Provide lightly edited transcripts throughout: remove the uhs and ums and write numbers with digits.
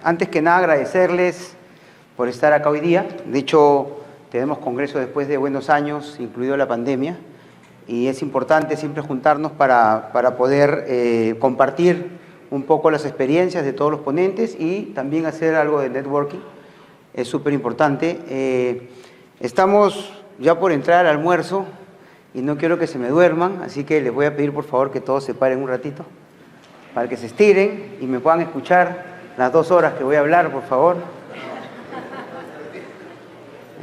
Antes que nada, agradecerles por estar acá hoy día. De hecho, tenemos congreso después de buenos años, incluido la pandemia, y es importante siempre juntarnos para poder compartir un poco las experiencias de todos los ponentes y también hacer algo de networking. Es súper importante. Estamos ya por entrar al almuerzo y no quiero que se me duerman, así que les voy a pedir por favor que todos se paren un ratito para que se estiren y me puedan escuchar las 2 horas que voy a hablar, por favor.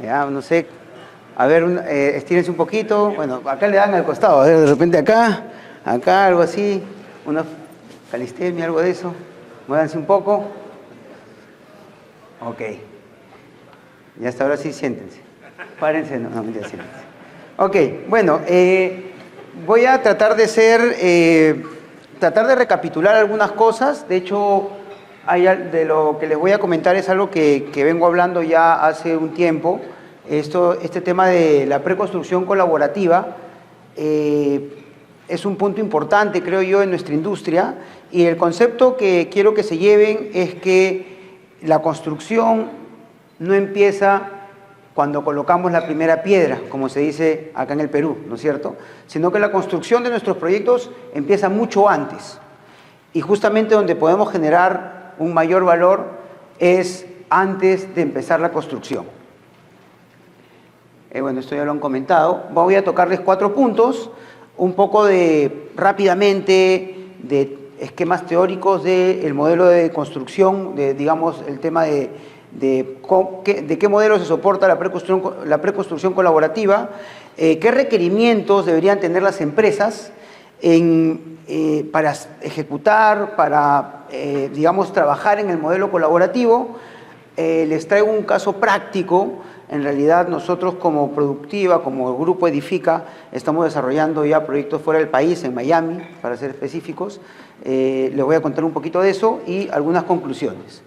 Ya, no sé, a ver, estírense un poquito. Bueno, acá le dan al costado, a ver, de repente acá, algo así, una calistenia, algo de eso. Muévanse un poco. Ok. Y hasta ahora sí, siéntense. Párense, no, mentira, siéntense. Ok, bueno, voy a tratar de recapitular algunas cosas. De hecho, de lo que les voy a comentar es algo que vengo hablando ya hace un tiempo. Este tema de la preconstrucción colaborativa es un punto importante, creo yo, en nuestra industria, y el concepto que quiero que se lleven es que la construcción no empieza cuando colocamos la primera piedra, como se dice acá en el Perú, ¿no es cierto? Sino que la construcción de nuestros proyectos empieza mucho antes, y justamente donde podemos generar un mayor valor es antes de empezar la construcción. Bueno, esto ya lo han comentado. Voy a tocarles 4 puntos, un poco rápidamente de esquemas teóricos del modelo de construcción, digamos, el tema de qué modelo se soporta la preconstrucción colaborativa, qué requerimientos deberían tener las empresas para ejecutar, digamos, trabajar en el modelo colaborativo. Les traigo un caso práctico. En realidad nosotros como Productiva, como Grupo Edifica, estamos desarrollando ya proyectos fuera del país, en Miami, para ser específicos. Les voy a contar un poquito de eso y algunas conclusiones.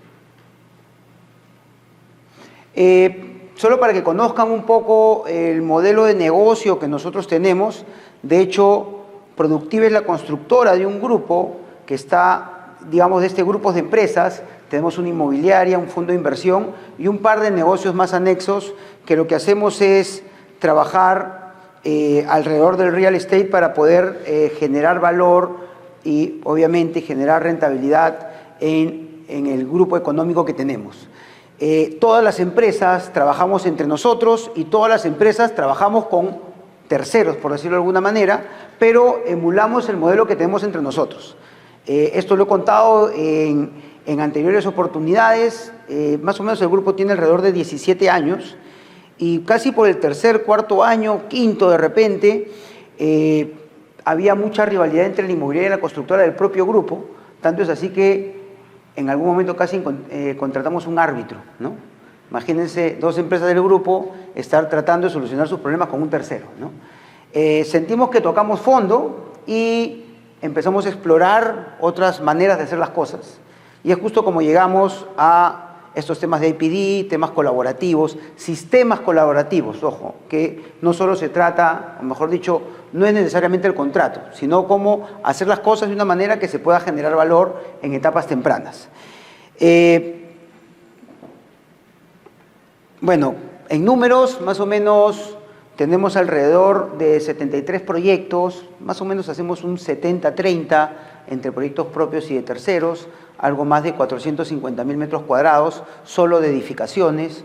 Solo para que conozcan un poco el modelo de negocio que nosotros tenemos. De hecho, Productiva es la constructora de un grupo que está, digamos, de este grupo de empresas. Tenemos una inmobiliaria, un fondo de inversión y un par de negocios más anexos que lo que hacemos es trabajar alrededor del real estate para poder generar valor y obviamente generar rentabilidad en el grupo económico que tenemos. Todas las empresas trabajamos entre nosotros y todas las empresas trabajamos con terceros, por decirlo de alguna manera, pero emulamos el modelo que tenemos entre nosotros. Esto lo he contado en anteriores oportunidades. Más o menos el grupo tiene alrededor de 17 años y casi por el tercer, cuarto año, quinto de repente, había mucha rivalidad entre la inmobiliaria y la constructora del propio grupo. Tanto es así que en algún momento casi contratamos un árbitro, ¿no? Imagínense 2 empresas del grupo estar tratando de solucionar sus problemas con un tercero, ¿no? Sentimos que tocamos fondo y empezamos a explorar otras maneras de hacer las cosas. Y es justo como llegamos a estos temas de IPD, temas colaborativos, sistemas colaborativos, ojo, que no solo se trata, o mejor dicho, no es necesariamente el contrato, sino cómo hacer las cosas de una manera que se pueda generar valor en etapas tempranas. Bueno, en números, más o menos, tenemos alrededor de 73 proyectos, más o menos hacemos un 70-30 entre proyectos propios y de terceros, algo más de 450.000 metros cuadrados, solo de edificaciones.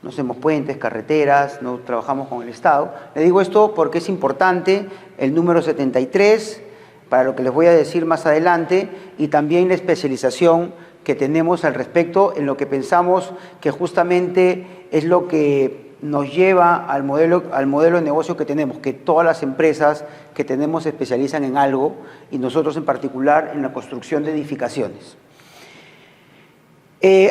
No hacemos puentes, carreteras, no trabajamos con el Estado. Le digo esto porque es importante el número 73, para lo que les voy a decir más adelante, y también la especialización que tenemos al respecto, en lo que pensamos que justamente es lo que nos lleva al modelo de negocio que tenemos, que todas las empresas que tenemos se especializan en algo, y nosotros en particular en la construcción de edificaciones.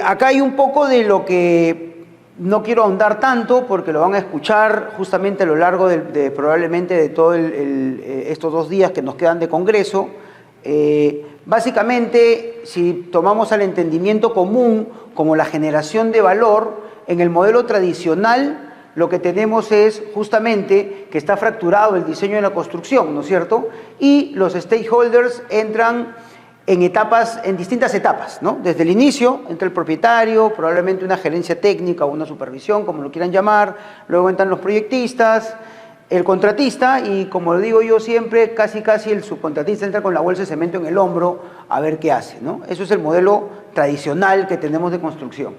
Acá hay un poco de lo que no quiero ahondar tanto, porque lo van a escuchar justamente a lo largo probablemente de todos estos 2 días que nos quedan de congreso. Básicamente, si tomamos al entendimiento común como la generación de valor, en el modelo tradicional lo que tenemos es justamente que está fracturado el diseño de la construcción, ¿no es cierto? Y los stakeholders entran en distintas etapas, ¿no? Desde el inicio entra el propietario, probablemente una gerencia técnica o una supervisión, como lo quieran llamar, luego entran los proyectistas, el contratista y, como lo digo yo siempre, casi el subcontratista entra con la bolsa de cemento en el hombro a ver qué hace, ¿no? Eso es el modelo tradicional que tenemos de construcción.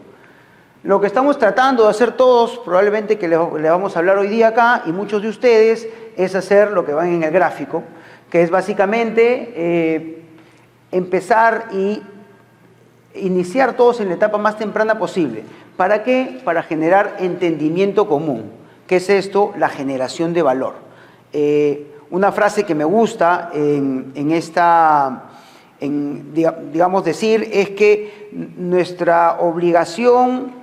Lo que estamos tratando de hacer todos, probablemente que le vamos a hablar hoy día acá, y muchos de ustedes, es hacer lo que van en el gráfico, que es básicamente empezar y iniciar todos en la etapa más temprana posible. ¿Para qué? Para generar entendimiento común. ¿Qué es esto? La generación de valor. Una frase que me gusta digamos decir, es que nuestra obligación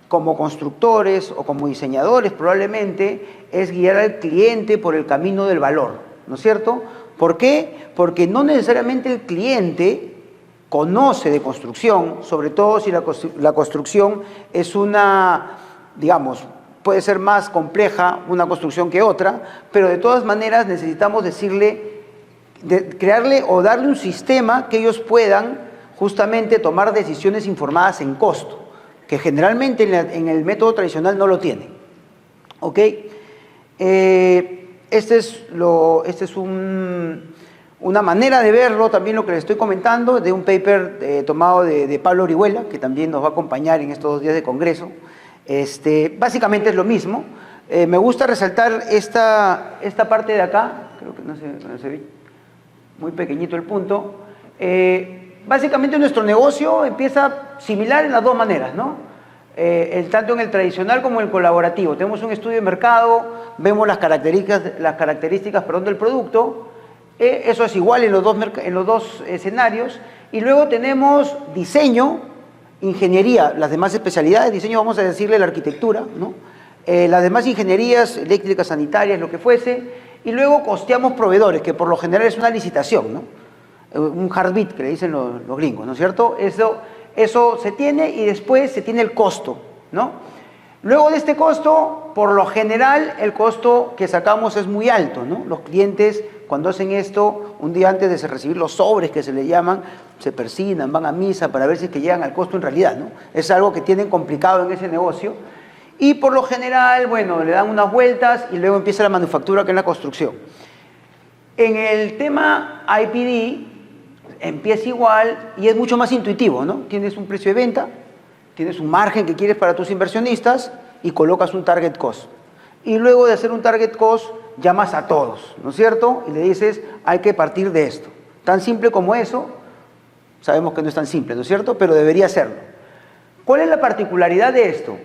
como constructores o como diseñadores probablemente es guiar al cliente por el camino del valor, ¿no es cierto? ¿Por qué? Porque no necesariamente el cliente conoce de construcción, sobre todo si la construcción es una, digamos, puede ser más compleja una construcción que otra, pero de todas maneras necesitamos crearle o darle un sistema que ellos puedan justamente tomar decisiones informadas en costo, que generalmente en el método tradicional no lo tienen. ¿Ok? Este es una manera de verlo, también lo que les estoy comentando, de un paper tomado de Pablo Orihuela, que también nos va a acompañar en estos 2 días de congreso. Básicamente es lo mismo. Me gusta resaltar esta parte de acá, creo que no se ve, muy pequeñito el punto. Básicamente nuestro negocio empieza similar en las 2 maneras, ¿no? Tanto en el tradicional como en el colaborativo. Tenemos un estudio de mercado, vemos las características del producto, eso es igual en los dos escenarios, y luego tenemos diseño, ingeniería, las demás especialidades, diseño vamos a decirle la arquitectura, ¿no? Las demás ingenierías, eléctricas, sanitarias, lo que fuese, y luego costeamos proveedores, que por lo general es una licitación, ¿no? Un hard bid, que le dicen los gringos, ¿no es cierto? Eso se tiene y después se tiene el costo, ¿no? Luego de este costo, por lo general, el costo que sacamos es muy alto, ¿no? Los clientes, cuando hacen esto, un día antes de recibir los sobres que se le llaman, se persignan, van a misa para ver si es que llegan al costo en realidad, ¿no? Es algo que tienen complicado en ese negocio. Y por lo general, bueno, le dan unas vueltas y luego empieza la manufactura, que es la construcción. En el tema IPD, empieza igual y es mucho más intuitivo, ¿no? Tienes un precio de venta, tienes un margen que quieres para tus inversionistas y colocas un target cost. Y luego de hacer un target cost, llamas a todos, ¿no es cierto? Y le dices, hay que partir de esto. Tan simple como eso, sabemos que no es tan simple, ¿no es cierto? Pero debería serlo. ¿Cuál es la particularidad de esto?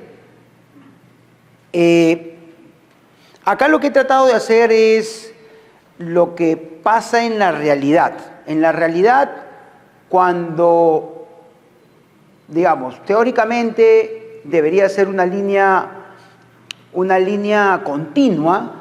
Acá lo que he tratado de hacer es lo que pasa en la realidad. En la realidad, cuando, digamos, teóricamente debería ser una línea continua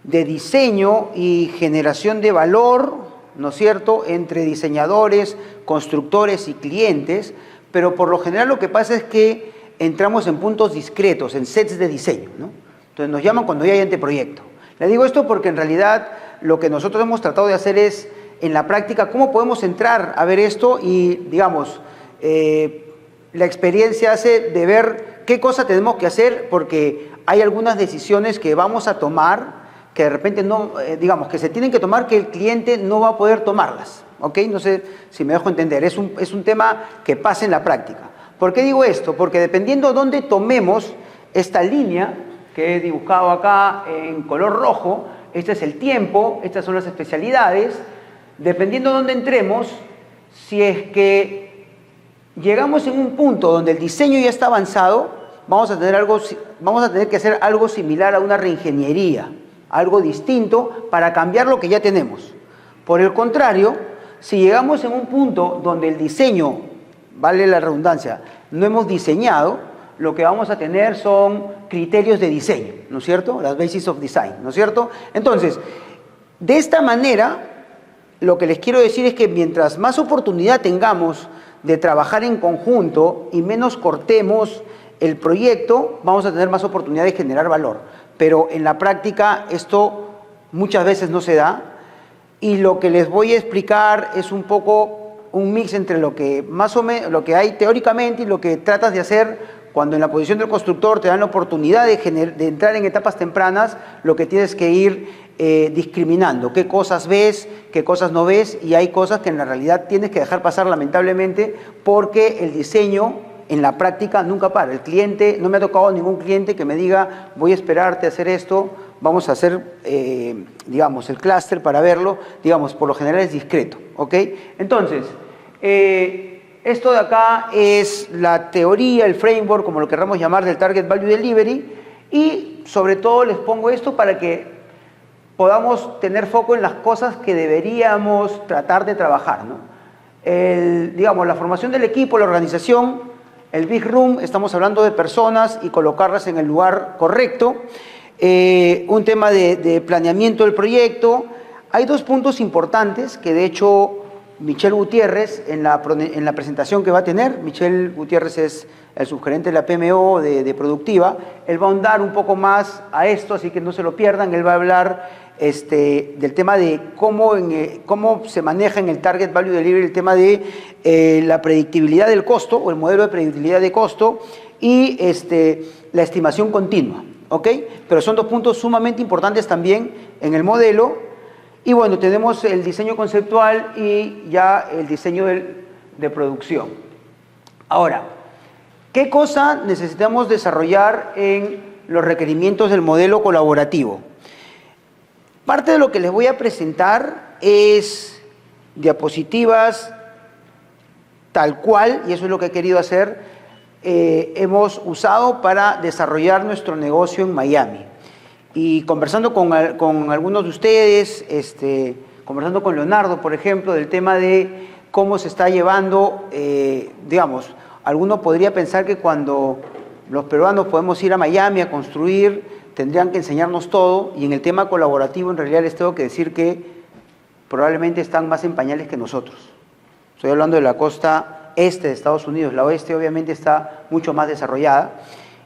de diseño y generación de valor, ¿no es cierto?, entre diseñadores, constructores y clientes, pero por lo general lo que pasa es que entramos en puntos discretos, en sets de diseño, ¿no? Entonces nos llaman cuando ya hay anteproyecto. Le digo esto porque en realidad lo que nosotros hemos tratado de hacer es, en la práctica, cómo podemos entrar a ver esto y, digamos, la experiencia hace de ver qué cosa tenemos que hacer, porque hay algunas decisiones que vamos a tomar que de repente no, digamos, que se tienen que tomar, que el cliente no va a poder tomarlas, ¿ok? No sé si me dejo entender, es un tema que pasa en la práctica. ¿Por qué digo esto? Porque dependiendo de dónde tomemos esta línea, que he dibujado acá en color rojo, este es el tiempo, estas son las especialidades, dependiendo de dónde entremos, si es que llegamos en un punto donde el diseño ya está avanzado, vamos a tener que hacer algo similar a una reingeniería, algo distinto para cambiar lo que ya tenemos. Por el contrario, si llegamos en un punto donde el diseño, vale la redundancia, no hemos diseñado, lo que vamos a tener son criterios de diseño, ¿no es cierto? Las bases of design, ¿no es cierto? Entonces, de esta manera, lo que les quiero decir es que mientras más oportunidad tengamos de trabajar en conjunto y menos cortemos el proyecto, vamos a tener más oportunidad de generar valor. Pero en la práctica esto muchas veces no se da, y lo que les voy a explicar es un poco un mix entre lo que más o menos, lo que hay teóricamente y lo que tratas de hacer cuando en la posición del constructor te dan la oportunidad de entrar en etapas tempranas, lo que tienes que ir discriminando, qué cosas ves, qué cosas no ves, y hay cosas que en la realidad tienes que dejar pasar lamentablemente porque el diseño en la práctica nunca para. El cliente, no me ha tocado ningún cliente que me diga voy a esperarte a hacer esto, vamos a hacer, digamos, el clúster para verlo, digamos, por lo general es discreto, ¿ok? Entonces, esto de acá es la teoría, el framework, como lo querramos llamar, del Target Value Delivery, y sobre todo les pongo esto para que podamos tener foco en las cosas que deberíamos tratar de trabajar, ¿no? Digamos, la formación del equipo, la organización, el Big Room, estamos hablando de personas y colocarlas en el lugar correcto, un tema de planeamiento del proyecto. Hay dos puntos importantes que de hecho Michel Gutiérrez, en la presentación que va a tener, Michel Gutiérrez es el subgerente de la PMO de Productiva, él va a ahondar un poco más a esto, así que no se lo pierdan. Él va a hablar del tema de cómo se maneja en el Target Value Delivery el tema de la predictibilidad del costo, o el modelo de predictibilidad de costo, y la estimación continua, ¿ok? Pero son dos puntos sumamente importantes también en el modelo. Y bueno, tenemos el diseño conceptual y ya el diseño de producción. Ahora, ¿qué cosa necesitamos desarrollar en los requerimientos del modelo colaborativo? Parte de lo que les voy a presentar es diapositivas tal cual, y eso es lo que he querido hacer, hemos usado para desarrollar nuestro negocio en Miami. Y conversando con algunos de ustedes, conversando con Leonardo, por ejemplo, del tema de cómo se está llevando, digamos, alguno podría pensar que cuando los peruanos podemos ir a Miami a construir, tendrían que enseñarnos todo, y en el tema colaborativo en realidad les tengo que decir que probablemente están más en pañales que nosotros. Estoy hablando de la costa este de Estados Unidos, la oeste obviamente está mucho más desarrollada.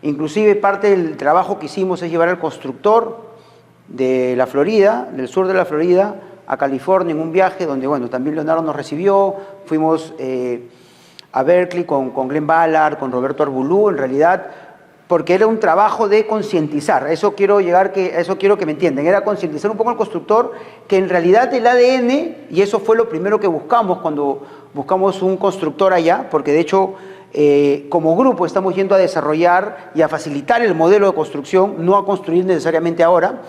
Inclusive parte del trabajo que hicimos es llevar al constructor de la Florida, del sur de la Florida, a California en un viaje donde, bueno, también Leonardo nos recibió, fuimos a Berkeley con Glenn Ballard, con Roberto Arbulú, en realidad, porque era un trabajo de concientizar, eso quiero que me entiendan, era concientizar un poco al constructor que en realidad el ADN, y eso fue lo primero que buscamos cuando buscamos un constructor allá, porque de hecho como grupo estamos yendo a desarrollar y a facilitar el modelo de construcción, no a construir necesariamente ahora.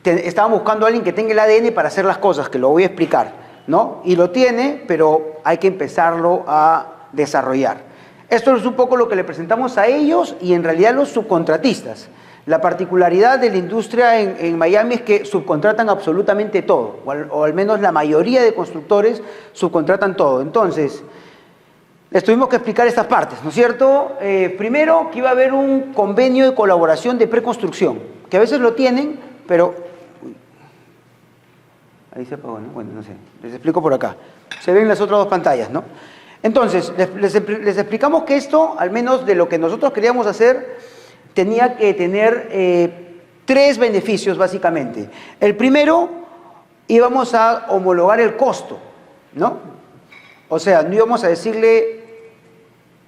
Estábamos buscando a alguien que tenga el ADN para hacer las cosas, que lo voy a explicar, ¿no? Y lo tiene, pero hay que empezarlo a desarrollar. Esto es un poco lo que le presentamos a ellos y en realidad los subcontratistas. La particularidad de la industria en Miami es que subcontratan absolutamente todo, o al menos la mayoría de constructores subcontratan todo. Entonces, les tuvimos que explicar estas partes, ¿no es cierto? Primero, que iba a haber un convenio de colaboración de preconstrucción, que a veces lo tienen, pero... Ahí se apagó, ¿no? Bueno, no sé, les explico por acá. Se ven las otras dos pantallas, ¿no? Entonces, les explicamos que esto, al menos de lo que nosotros queríamos hacer, tenía que tener tres beneficios, básicamente. El primero, íbamos a homologar el costo, ¿no? O sea, no íbamos a decirle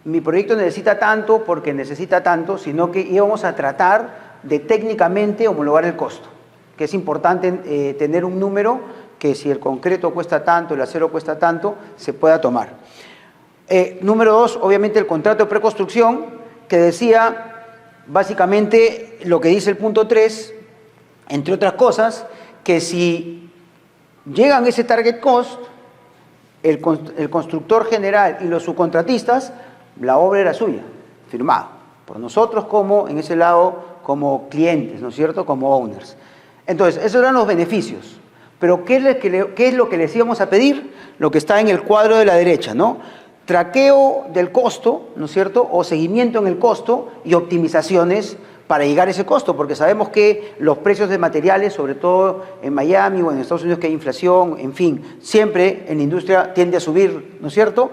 mi proyecto necesita tanto porque necesita tanto, sino que íbamos a tratar de técnicamente homologar el costo, que es importante tener un número que si el concreto cuesta tanto, el acero cuesta tanto, se pueda tomar. Número dos, obviamente el contrato de preconstrucción, que decía básicamente lo que dice el punto 3, entre otras cosas, que si llegan a ese target cost, el constructor general y los subcontratistas, la obra era suya, firmado, por nosotros como, en ese lado, como clientes, ¿no es cierto?, como owners. Entonces, esos eran los beneficios. Pero, ¿qué es lo que les íbamos a pedir? Lo que está en el cuadro de la derecha, ¿no? Traqueo del costo, ¿no es cierto?, o seguimiento en el costo y optimizaciones para llegar a ese costo, porque sabemos que los precios de materiales, sobre todo en Miami o en Estados Unidos que hay inflación, en fin, siempre en la industria tiende a subir, ¿no es cierto?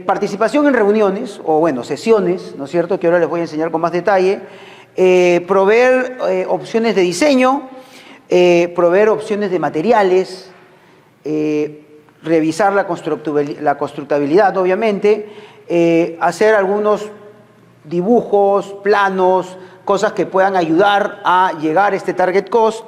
Participación en reuniones, o bueno, sesiones, ¿no es cierto?, que ahora les voy a enseñar con más detalle, proveer opciones de diseño, proveer opciones de materiales, revisar la constructabilidad, obviamente, hacer algunos dibujos, planos, cosas que puedan ayudar a llegar a este target cost.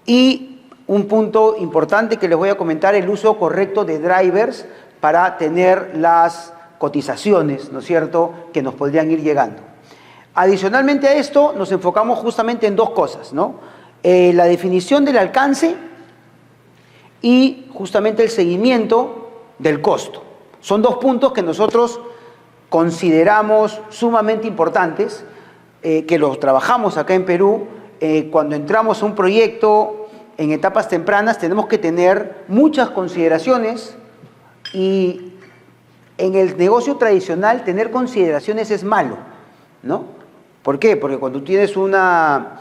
Y un punto importante que les voy a comentar, el uso correcto de drivers para tener las cotizaciones, ¿no es cierto?, que nos podrían ir llegando. Adicionalmente a esto, nos enfocamos justamente en dos cosas, ¿no? La definición del alcance y justamente el seguimiento del costo. Son dos puntos que nosotros consideramos sumamente importantes, que los trabajamos acá en Perú. Cuando entramos a un proyecto en etapas tempranas tenemos que tener muchas consideraciones, y en el negocio tradicional tener consideraciones es malo, ¿no? ¿Por qué? Porque cuando tienes una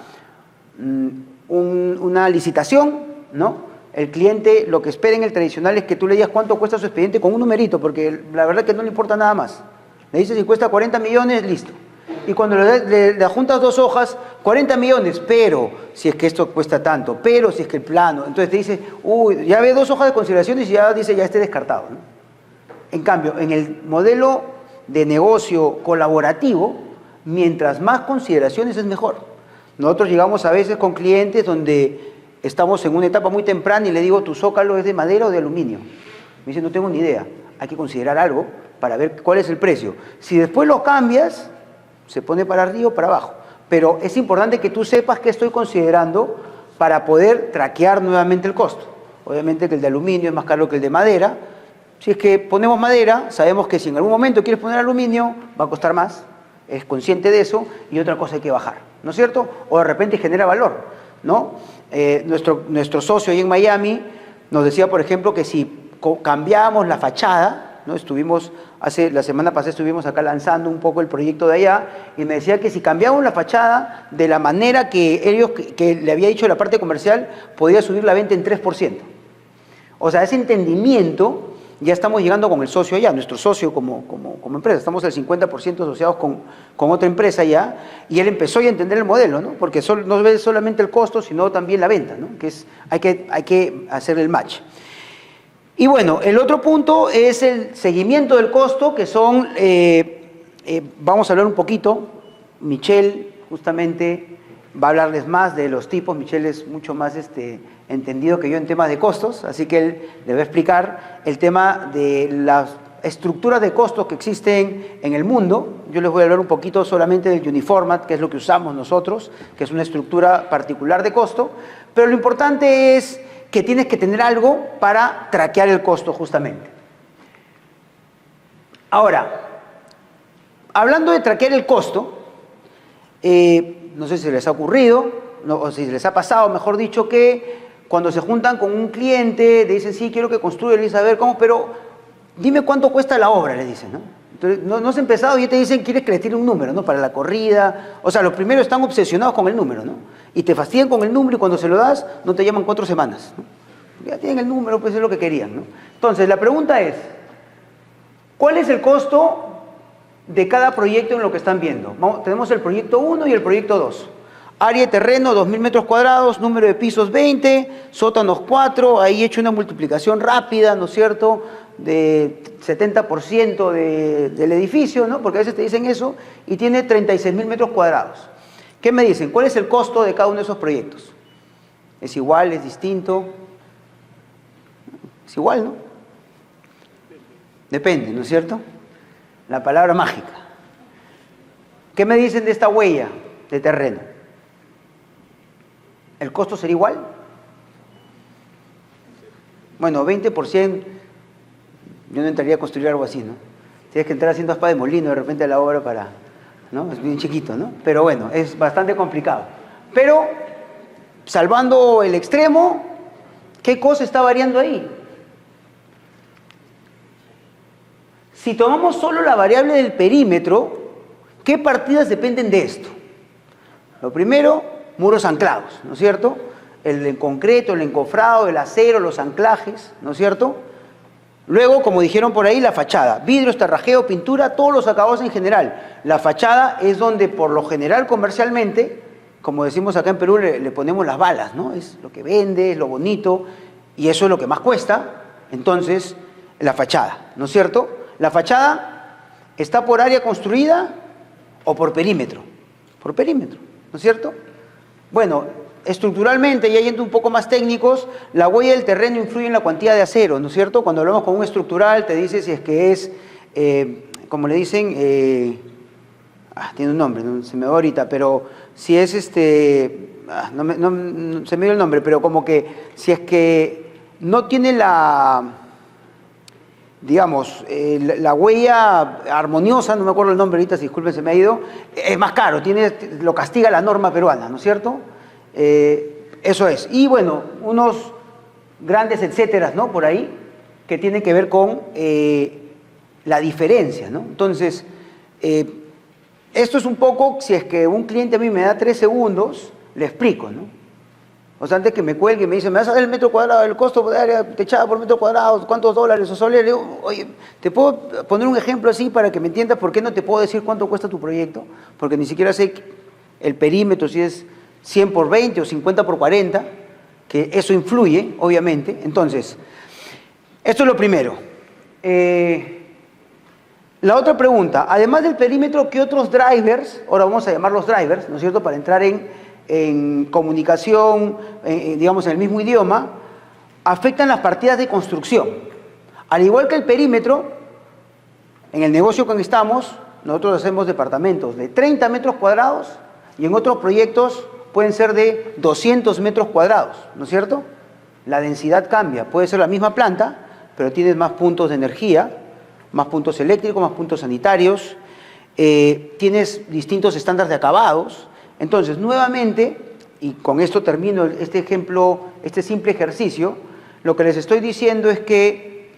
licitación, ¿no?, el cliente lo que espera en el tradicional es que tú le digas cuánto cuesta su expediente con un numerito, porque la verdad es que no le importa nada más. Le dices si cuesta 40 millones, listo. Y cuando le adjuntas dos hojas, 40 millones, pero si es que esto cuesta tanto, pero si es que el plano. Entonces te dice, uy, ya ve dos hojas de consideraciones y ya dice, ya esté descartado, ¿no? En cambio, en el modelo de negocio colaborativo, mientras más consideraciones es mejor. Nosotros llegamos a veces con clientes donde estamos en una etapa muy temprana y le digo, ¿tu zócalo es de madera o de aluminio? Me dice, no tengo ni idea. Hay que considerar algo para ver cuál es el precio. Si después lo cambias, se pone para arriba o para abajo. Pero es importante que tú sepas qué estoy considerando para poder traquear nuevamente el costo. Obviamente que el de aluminio es más caro que el de madera. Si es que ponemos madera, sabemos que si en algún momento quieres poner aluminio, va a costar más. Es consciente de eso, y otra cosa hay que bajar, ¿no es cierto? O de repente genera valor, ¿no? Nuestro socio ahí en Miami nos decía, por ejemplo, que si cambiábamos la fachada, ¿no? La semana pasada estuvimos acá lanzando un poco el proyecto de allá, y me decía que si cambiábamos la fachada de la manera que le había dicho la parte comercial, podía subir la venta en 3%. O sea, ese entendimiento ya estamos llegando con el socio allá, nuestro socio como empresa. Estamos al 50% asociados con otra empresa ya, y él empezó ya a entender el modelo, ¿no? Porque no ve solamente el costo, sino también la venta, ¿no? Hay que hacer el match. Y bueno, el otro punto es el seguimiento del costo, que son, vamos a hablar un poquito, Michelle justamente va a hablarles más de los tipos. Michelle es mucho más entendido que yo en temas de costos, así que él le va a explicar el tema de las estructuras de costos que existen en el mundo. Yo les voy a hablar un poquito solamente del Uniformat, que es lo que usamos nosotros, que es una estructura particular de costo, pero lo importante es que tienes que tener algo para traquear el costo justamente. Ahora, hablando de traquear el costo, no sé si les ha ocurrido, o si les ha pasado, mejor dicho, que cuando se juntan con un cliente, le dicen, sí, quiero que construya, le dicen, a ver, ¿cómo? Pero dime cuánto cuesta la obra, le dicen, ¿no? Entonces, no has empezado y ya te dicen, quieres que le tire un número, ¿no? Para la corrida. O sea, los primeros están obsesionados con el número, ¿no? Y te fastidian con el número, y cuando se lo das, no te llaman 4 semanas, ¿no? Ya tienen el número, pues es lo que querían, ¿no? Entonces, la pregunta es, ¿cuál es el costo de cada proyecto en lo que están viendo? Tenemos el proyecto 1 y el proyecto 2. Área de terreno, 2.000 metros cuadrados, número de pisos 20, sótanos 4, ahí he hecho una multiplicación rápida, ¿no es cierto?, de 70% del edificio, ¿no? Porque a veces te dicen eso, y tiene 36.000 metros cuadrados. ¿Qué me dicen? ¿Cuál es el costo de cada uno de esos proyectos? ¿Es igual? ¿Es distinto? Es igual, ¿no? Depende, ¿no es cierto? La palabra mágica. ¿Qué me dicen de esta huella de terreno? ¿El costo será igual? Bueno, 20%, yo no entraría a construir algo así, ¿no? Tienes que entrar haciendo aspa de molino de repente a la obra para, ¿no? Es bien chiquito, ¿no? Pero bueno, es bastante complicado. Pero, salvando el extremo, ¿qué cosa está variando ahí? Si tomamos solo la variable del perímetro, ¿qué partidas dependen de esto? Lo primero, muros anclados, ¿no es cierto? El en concreto, el encofrado, el acero, los anclajes, ¿no es cierto? Luego, como dijeron por ahí, la fachada. Vidrio, tarrajeo, pintura, todos los acabados en general. La fachada es donde, por lo general, comercialmente, como decimos acá en Perú, le ponemos las balas, ¿no? Es lo que vende, es lo bonito, y eso es lo que más cuesta. Entonces, la fachada, ¿no es cierto? La fachada está por área construida o por perímetro. Por perímetro, ¿no es cierto? Bueno, estructuralmente, ya yendo un poco más técnicos, la huella del terreno influye en la cuantía de acero, ¿no es cierto? Cuando hablamos con un estructural, te dice si es que es, como le dicen, tiene un nombre, no se me va ahorita, pero si es no se me dio el nombre, pero como que si es que no tiene digamos, la huella armoniosa, no me acuerdo el nombre ahorita, si disculpen, se me ha ido, es más caro, lo castiga la norma peruana, ¿no es cierto? Eso es. Y bueno, unos grandes etcéteras, ¿no? Por ahí, que tienen que ver con la diferencia, ¿no? Entonces, esto es un poco, si es que un cliente a mí me da 3 segundos, le explico, ¿no? O sea, antes que me cuelgue y me dice, ¿me vas a dar el metro cuadrado, el costo de área techada por metro cuadrado, cuántos dólares o soles? Le digo, oye, ¿te puedo poner un ejemplo así para que me entiendas por qué no te puedo decir cuánto cuesta tu proyecto? Porque ni siquiera sé el perímetro, si es 100 por 20 o 50 por 40, que eso influye, obviamente. Entonces, esto es lo primero. La otra pregunta, además del perímetro, ¿qué otros drivers, ahora vamos a llamarlos drivers, ¿no es cierto?, para entrar en comunicación, digamos, en el mismo idioma, afectan las partidas de construcción? Al igual que el perímetro, en el negocio con que estamos, nosotros hacemos departamentos de 30 metros cuadrados y en otros proyectos pueden ser de 200 metros cuadrados, ¿no es cierto? La densidad cambia, puede ser la misma planta, pero tienes más puntos de energía, más puntos eléctricos, más puntos sanitarios, tienes distintos estándares de acabados. Entonces, nuevamente, y con esto termino este ejemplo, este simple ejercicio, lo que les estoy diciendo es que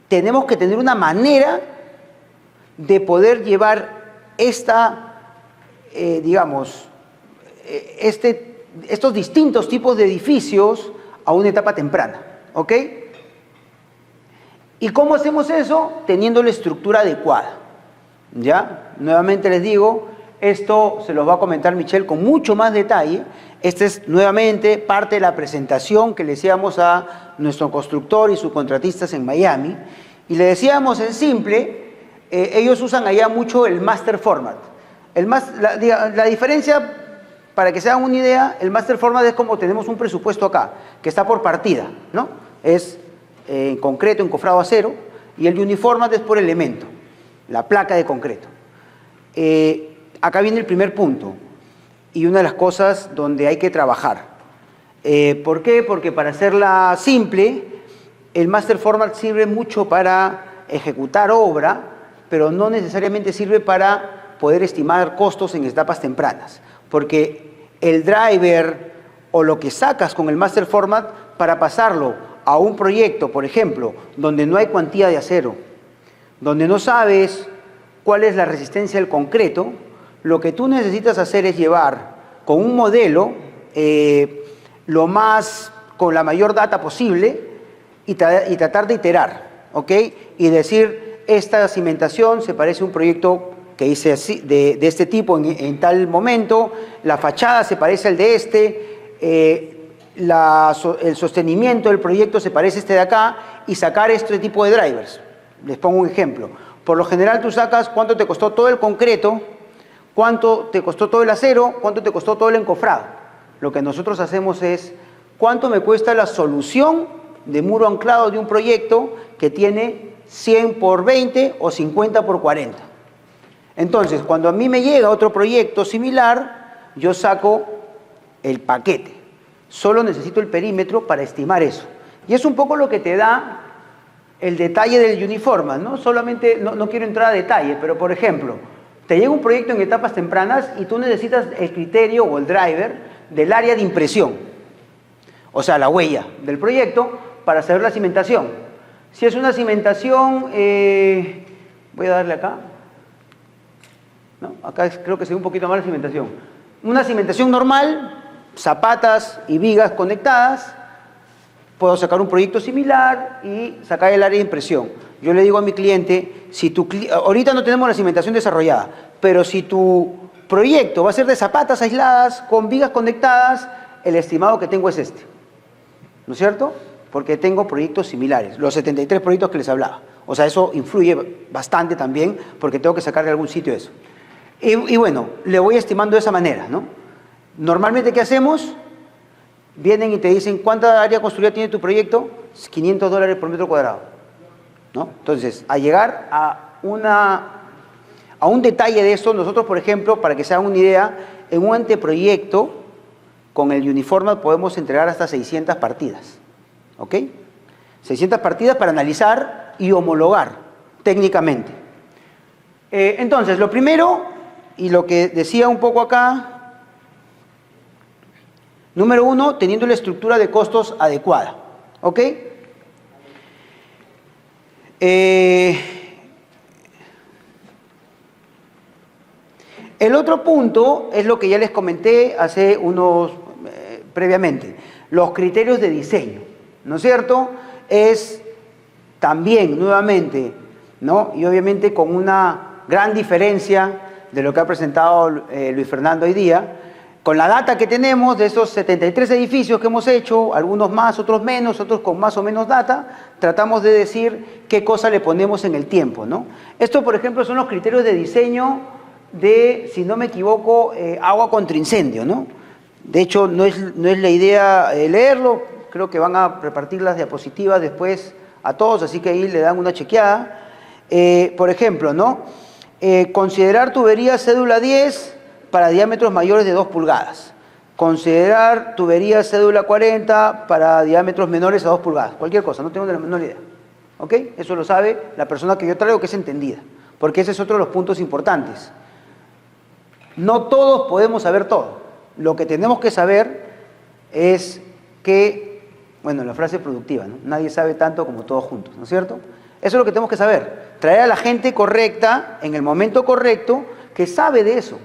tenemos que tener una manera de poder llevar estos distintos tipos de edificios a una etapa temprana, ¿ok? ¿Y cómo hacemos eso? Teniendo la estructura adecuada, ¿ya? Nuevamente les digo, esto se los va a comentar Michelle con mucho más detalle. Esta es nuevamente parte de la presentación que le hacíamos a nuestro constructor y subcontratistas en Miami. Y le decíamos en simple, ellos usan allá mucho el master format. La diferencia, para que se hagan una idea, el master format es como tenemos un presupuesto acá, que está por partida, ¿no? Es en concreto, encofrado a acero, y el uniformat es por elemento, la placa de concreto. Acá viene el primer punto, y una de las cosas donde hay que trabajar. ¿Por qué? Porque para hacerla simple, el master format sirve mucho para ejecutar obra, pero no necesariamente sirve para poder estimar costos en etapas tempranas, porque el driver o lo que sacas con el master format para pasarlo a un proyecto, por ejemplo, donde no hay cuantía de acero, donde no sabes cuál es la resistencia del concreto, lo que tú necesitas hacer es llevar con un modelo con la mayor data posible y tratar de iterar, ¿ok? Y decir, esta cimentación se parece a un proyecto que hice así, de este tipo en tal momento, la fachada se parece al de este, el sostenimiento del proyecto se parece a este de acá, y sacar este tipo de drivers. Les pongo un ejemplo. Por lo general tú sacas cuánto te costó todo el concreto, cuánto te costó todo el acero, cuánto te costó todo el encofrado. Lo que nosotros hacemos es cuánto me cuesta la solución de muro anclado de un proyecto que tiene 100 por 20 o 50 por 40. Entonces, cuando a mí me llega otro proyecto similar, yo saco el paquete. Solo necesito el perímetro para estimar eso. Y es un poco lo que te da el detalle del uniformat, ¿no? Solamente, no quiero entrar a detalle, pero por ejemplo, te llega un proyecto en etapas tempranas y tú necesitas el criterio o el driver del área de impresión, o sea, la huella del proyecto para saber la cimentación. Si es una cimentación, voy a darle acá, ¿no? Acá creo que se ve un poquito más la cimentación. Una cimentación normal, zapatas y vigas conectadas, puedo sacar un proyecto similar y sacar el área de impresión. Yo le digo a mi cliente, ahorita no tenemos la cimentación desarrollada, pero si tu proyecto va a ser de zapatas aisladas con vigas conectadas, el estimado que tengo es este, ¿no es cierto? porque tengo proyectos similares, los 73 proyectos que les hablaba. O sea, eso influye bastante también, porque tengo que sacar de algún sitio eso. Y bueno, le voy estimando de esa manera, ¿no? Normalmente, ¿qué hacemos? Vienen y te dicen, ¿cuánta área construida tiene tu proyecto? $500 por metro cuadrado, ¿no? Entonces, a llegar a un detalle de esto, nosotros, por ejemplo, para que se hagan una idea, en un anteproyecto, con el Uniformat podemos entregar hasta 600 partidas, ¿ok? 600 partidas para analizar y homologar técnicamente. Entonces, lo primero, y lo que decía un poco acá, número 1, teniendo la estructura de costos adecuada, ¿ok? El otro punto es lo que ya les comenté hace previamente, los criterios de diseño, ¿no es cierto? Es también, nuevamente, ¿no? Y obviamente con una gran diferencia de lo que ha presentado Luis Fernando hoy día, con la data que tenemos de esos 73 edificios que hemos hecho, algunos más, otros menos, otros con más o menos data, tratamos de decir qué cosa le ponemos en el tiempo, ¿no? Esto, por ejemplo, son los criterios de diseño de, si no me equivoco, agua contra incendio, ¿no? De hecho, no es la idea leerlo, creo que van a repartir las diapositivas después a todos, así que ahí le dan una chequeada. Por ejemplo, ¿no? Considerar tubería cédula 10 para diámetros mayores de 2 pulgadas. Considerar tubería cédula 40 para diámetros menores a 2 pulgadas. Cualquier cosa, no tengo la menor idea. ¿Ok? Eso lo sabe la persona que yo traigo, que es entendida. Porque ese es otro de los puntos importantes. No todos podemos saber todo. Lo que tenemos que saber es que, bueno, la frase productiva, ¿no? Nadie sabe tanto como todos juntos, ¿no es cierto? Eso es lo que tenemos que saber. Traer a la gente correcta, en el momento correcto, que sabe de eso.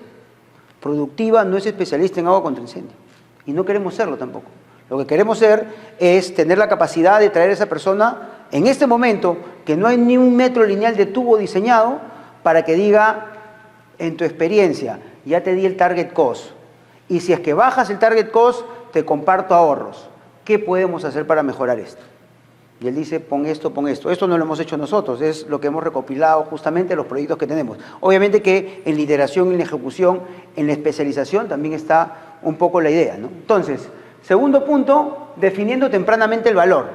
Productiva no es especialista en agua contra incendio. Y no queremos serlo tampoco. Lo que queremos ser es tener la capacidad de traer a esa persona en este momento, que no hay ni un metro lineal de tubo diseñado, para que diga, en tu experiencia, ya te di el target cost. Y si es que bajas el target cost, te comparto ahorros. ¿Qué podemos hacer para mejorar esto? Y él dice, pon esto, pon esto. Esto no lo hemos hecho nosotros, es lo que hemos recopilado justamente los proyectos que tenemos. Obviamente que en la iteración, en la ejecución, en la especialización también está un poco la idea, ¿no? Entonces, segundo punto, definiendo tempranamente el valor,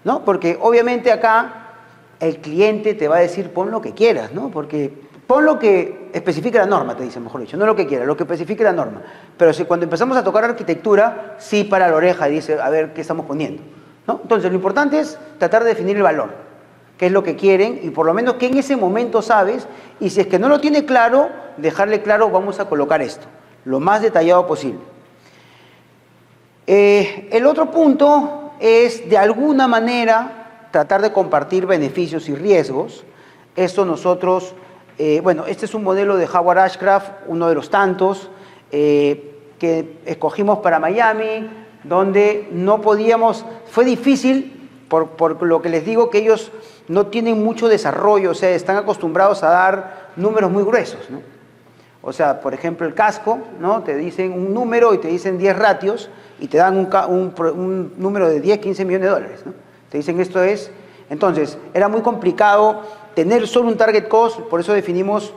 ¿no? Porque obviamente acá el cliente te va a decir, pon lo que quieras, ¿no? Porque pon lo que especifique la norma, te dice, mejor dicho, no lo que quiera, lo que especifique la norma. Pero si cuando empezamos a tocar arquitectura, sí para la oreja y dice, a ver, ¿qué estamos poniendo? ¿No? Entonces, lo importante es tratar de definir el valor, qué es lo que quieren y por lo menos que en ese momento sabes, y si es que no lo tiene claro, dejarle claro, vamos a colocar esto, lo más detallado posible. El otro punto es, de alguna manera, tratar de compartir beneficios y riesgos. Esto nosotros, bueno, este es un modelo de Howard Ashcraft, uno de los tantos, que escogimos para Miami, donde no podíamos, fue difícil, por lo que les digo, que ellos no tienen mucho desarrollo, o sea, están acostumbrados a dar números muy gruesos, ¿no? O sea, por ejemplo, el casco, ¿no? Te dicen un número y te dicen 10 ratios y te dan un número de 10, 15 millones de dólares, ¿no? Te dicen esto es. Entonces, era muy complicado tener solo un target cost, por eso definimos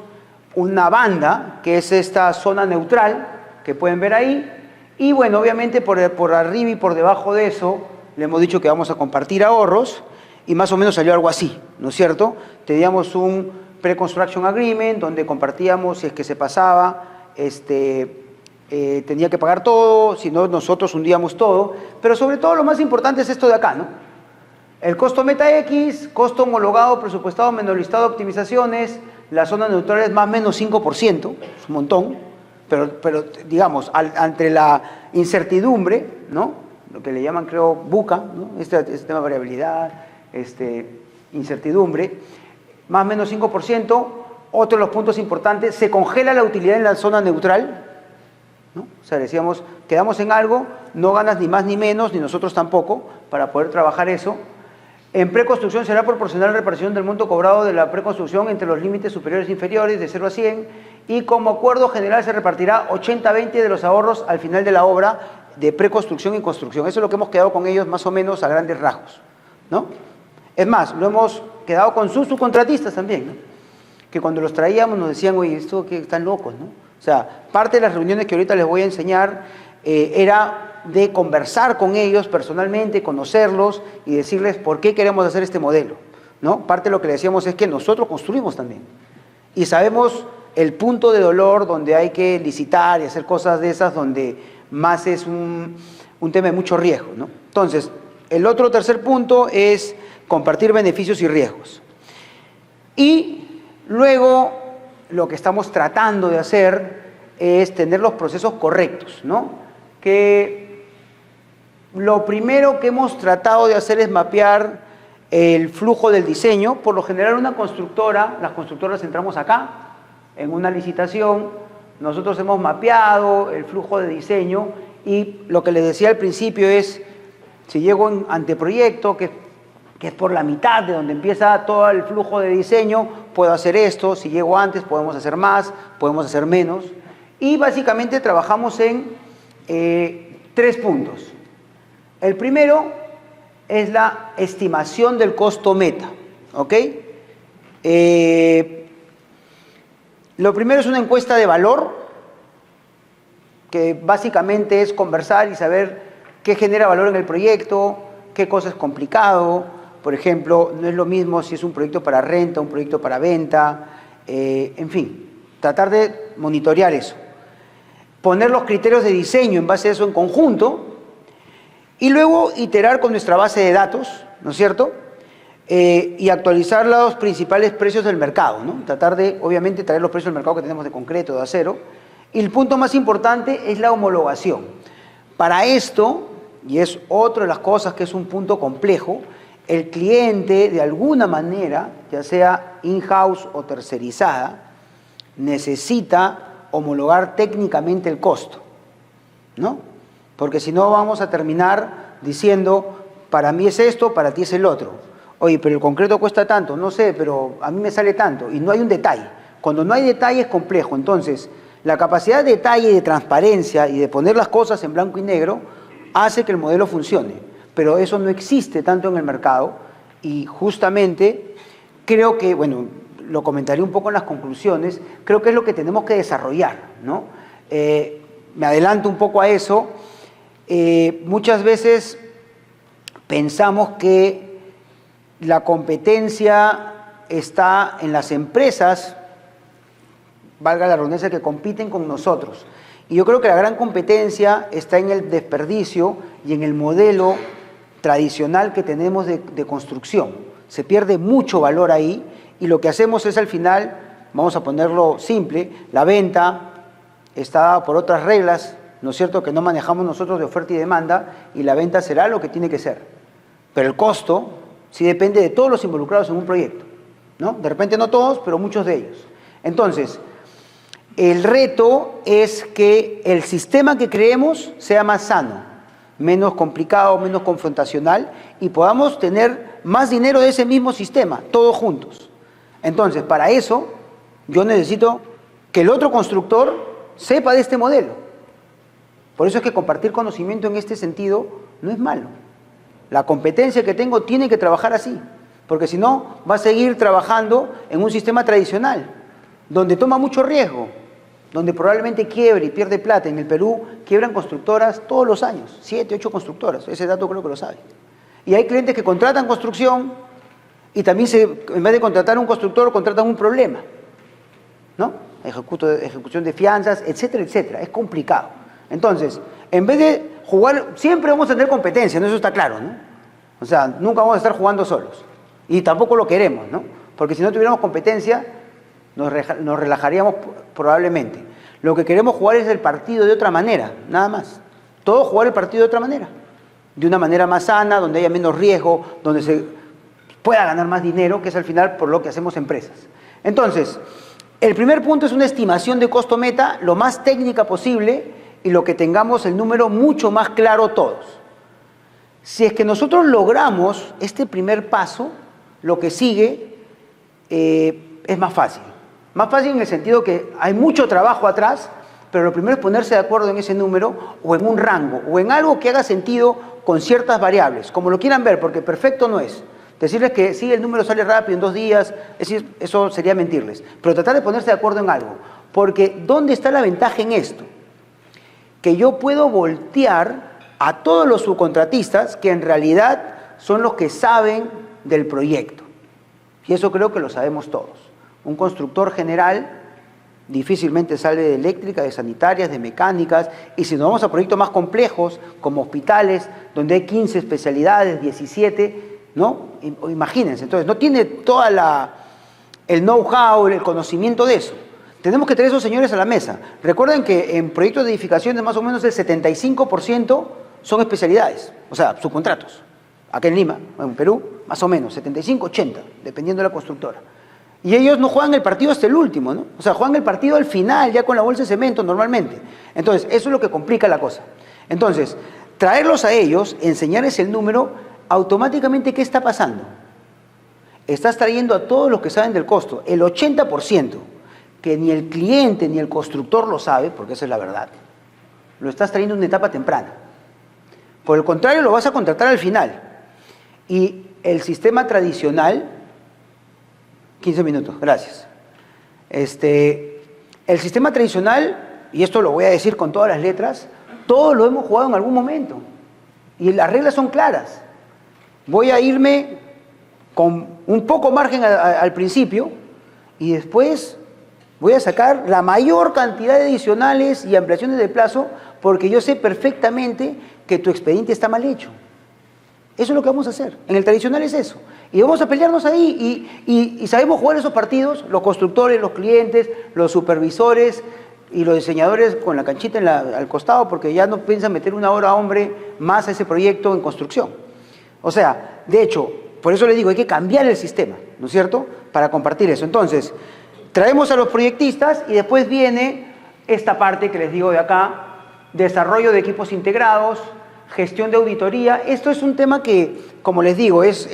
una banda, que es esta zona neutral, que pueden ver ahí. Y bueno, obviamente por arriba y por debajo de eso, le hemos dicho que vamos a compartir ahorros, y más o menos salió algo así, ¿no es cierto? Teníamos un pre-construction agreement, donde compartíamos, si es que se pasaba, tenía que pagar todo, si no, nosotros hundíamos todo, pero sobre todo lo más importante es esto de acá, ¿no? El costo meta X, costo homologado, presupuestado, menos listado de optimizaciones, la zona neutral es más o menos 5%, es un montón. Pero digamos, ante la incertidumbre, ¿no? Lo que le llaman, creo, buca, ¿no? Este tema de variabilidad, incertidumbre, más o menos 5%. Otro de los puntos importantes, se congela la utilidad en la zona neutral, ¿no? O sea, decíamos, quedamos en algo, no ganas ni más ni menos, ni nosotros tampoco, para poder trabajar eso. En preconstrucción será proporcional la reparación del monto cobrado de la preconstrucción entre los límites superiores e inferiores, de 0 a 100, y como acuerdo general se repartirá 80-20 de los ahorros al final de la obra de preconstrucción y construcción. Eso es lo que hemos quedado con ellos más o menos a grandes rasgos, ¿no? Es más, lo hemos quedado con sus subcontratistas también, ¿no? Que cuando los traíamos nos decían, oye, esto que están locos, ¿no? O sea, parte de las reuniones que ahorita les voy a enseñar era de conversar con ellos personalmente, conocerlos y decirles por qué queremos hacer este modelo, ¿no? Parte de lo que le decíamos es que nosotros construimos también y sabemos el punto de dolor donde hay que licitar y hacer cosas de esas donde más es un tema de mucho riesgo, ¿no? Entonces, el otro tercer punto es compartir beneficios y riesgos. Y luego lo que estamos tratando de hacer es tener los procesos correctos, ¿no? Que lo primero que hemos tratado de hacer es mapear el flujo del diseño. Por lo general una constructora, las constructoras entramos acá, en una licitación, nosotros hemos mapeado el flujo de diseño y lo que les decía al principio es, si llego en anteproyecto, que es por la mitad de donde empieza todo el flujo de diseño, puedo hacer esto, si llego antes podemos hacer más, podemos hacer menos. Y básicamente trabajamos en 3 puntos. El primero es la estimación del costo meta, ¿ok? Lo primero es una encuesta de valor, que básicamente es conversar y saber qué genera valor en el proyecto, qué cosa es complicado. Por ejemplo, no es lo mismo si es un proyecto para renta, un proyecto para venta, en fin, tratar de monitorear eso. Poner los criterios de diseño en base a eso en conjunto y luego iterar con nuestra base de datos, ¿no es cierto? Y actualizar los principales precios del mercado, ¿no? Tratar de, obviamente, traer los precios del mercado que tenemos de concreto, de acero. Y el punto más importante es la homologación. Para esto, y es otra de las cosas que es un punto complejo, el cliente, de alguna manera, ya sea in-house o tercerizada, necesita homologar técnicamente el costo, ¿no? Porque si no vamos a terminar diciendo, para mí es esto, para ti es el otro. Oye, pero el concreto cuesta tanto, no sé, pero a mí me sale tanto, y no hay un detalle. Cuando no hay detalle es complejo. Entonces, la capacidad de detalle y de transparencia y de poner las cosas en blanco y negro hace que el modelo funcione. Pero eso no existe tanto en el mercado y justamente creo que, bueno, lo comentaré un poco en las conclusiones, creo que es lo que tenemos que desarrollar, ¿no? Me adelanto un poco a eso. Muchas veces pensamos que la competencia está en las empresas, valga la redundancia, que compiten con nosotros. Y yo creo que la gran competencia está en el desperdicio y en el modelo tradicional que tenemos de construcción. Se pierde mucho valor ahí y lo que hacemos es al final, vamos a ponerlo simple, la venta está dada por otras reglas, ¿no es cierto?, que no manejamos nosotros de oferta y demanda y la venta será lo que tiene que ser. Pero el costo sí depende de todos los involucrados en un proyecto, ¿no? De repente no todos, pero muchos de ellos. Entonces, el reto es que el sistema que creemos sea más sano, menos complicado, menos confrontacional y podamos tener más dinero de ese mismo sistema, todos juntos. Entonces, para eso, yo necesito que el otro constructor sepa de este modelo. Por eso es que compartir conocimiento en este sentido no es malo. La competencia que tengo tiene que trabajar así, porque si no, va a seguir trabajando en un sistema tradicional, donde toma mucho riesgo, donde probablemente quiebre y pierde plata. En el Perú quiebran constructoras todos los años, 7, 8 constructoras, ese dato creo que lo saben. Y hay clientes que contratan construcción y también en vez de contratar a un constructor, contratan un problema, ¿no? Ejecución de fianzas, etcétera, etcétera. Es complicado. Entonces, en vez de jugar, siempre vamos a tener competencia, ¿no? Eso está claro, ¿no? O sea, nunca vamos a estar jugando solos. Y tampoco lo queremos, ¿no? Porque si no tuviéramos competencia, nos relajaríamos probablemente. Lo que queremos jugar es el partido de otra manera, nada más. Todo jugar el partido de otra manera. De una manera más sana, donde haya menos riesgo, donde se pueda ganar más dinero, que es al final por lo que hacemos empresas. Entonces, el primer punto es una estimación de costo meta lo más técnica posible y lo que tengamos el número mucho más claro todos. Si es que nosotros logramos este primer paso, lo que sigue es más fácil. Más fácil en el sentido que hay mucho trabajo atrás, pero lo primero es ponerse de acuerdo en ese número o en un rango o en algo que haga sentido con ciertas variables, como lo quieran ver, porque perfecto no es. Decirles que sí, el número sale rápido en 2 días, es decir, eso sería mentirles, pero tratar de ponerse de acuerdo en algo, porque ¿dónde está la ventaja en esto? Que yo puedo voltear a todos los subcontratistas que en realidad son los que saben del proyecto. Y eso creo que lo sabemos todos. Un constructor general difícilmente sale de eléctrica, de sanitarias, de mecánicas, y si nos vamos a proyectos más complejos, como hospitales, donde hay 15 especialidades, 17, ¿no? Imagínense, entonces no tiene toda el know-how, el conocimiento de eso. Tenemos que traer esos señores a la mesa. Recuerden que en proyectos de edificaciones más o menos el 75% son especialidades, o sea, subcontratos. Acá en Lima, en Perú, más o menos, 75, 80, dependiendo de la constructora. Y ellos no juegan el partido hasta el último, ¿no? O sea, juegan el partido al final, ya con la bolsa de cemento normalmente. Entonces, eso es lo que complica la cosa. Entonces, traerlos a ellos, enseñarles el número, automáticamente, ¿qué está pasando? Estás trayendo a todos los que saben del costo. El 80%, que ni el cliente ni el constructor lo sabe, porque esa es la verdad, lo estás trayendo en una etapa temprana. Por el contrario, lo vas a contratar al final. Y el sistema tradicional, 15 minutos, gracias. El sistema tradicional, y esto lo voy a decir con todas las letras, todos lo hemos jugado en algún momento. Y las reglas son claras. Voy a irme con un poco margen al principio y después voy a sacar la mayor cantidad de adicionales y ampliaciones de plazo porque yo sé perfectamente que tu expediente está mal hecho. Eso es lo que vamos a hacer. En el tradicional es eso. Y vamos a pelearnos ahí y sabemos jugar esos partidos, los constructores, los clientes, los supervisores y los diseñadores con la canchita al costado porque ya no piensan meter 1 hora hombre más a ese proyecto en construcción. O sea, de hecho, por eso les digo, hay que cambiar el sistema, ¿no es cierto?, para compartir eso. Entonces, traemos a los proyectistas y después viene esta parte que les digo de acá, desarrollo de equipos integrados, gestión de auditoría. Esto es un tema que, como les digo, es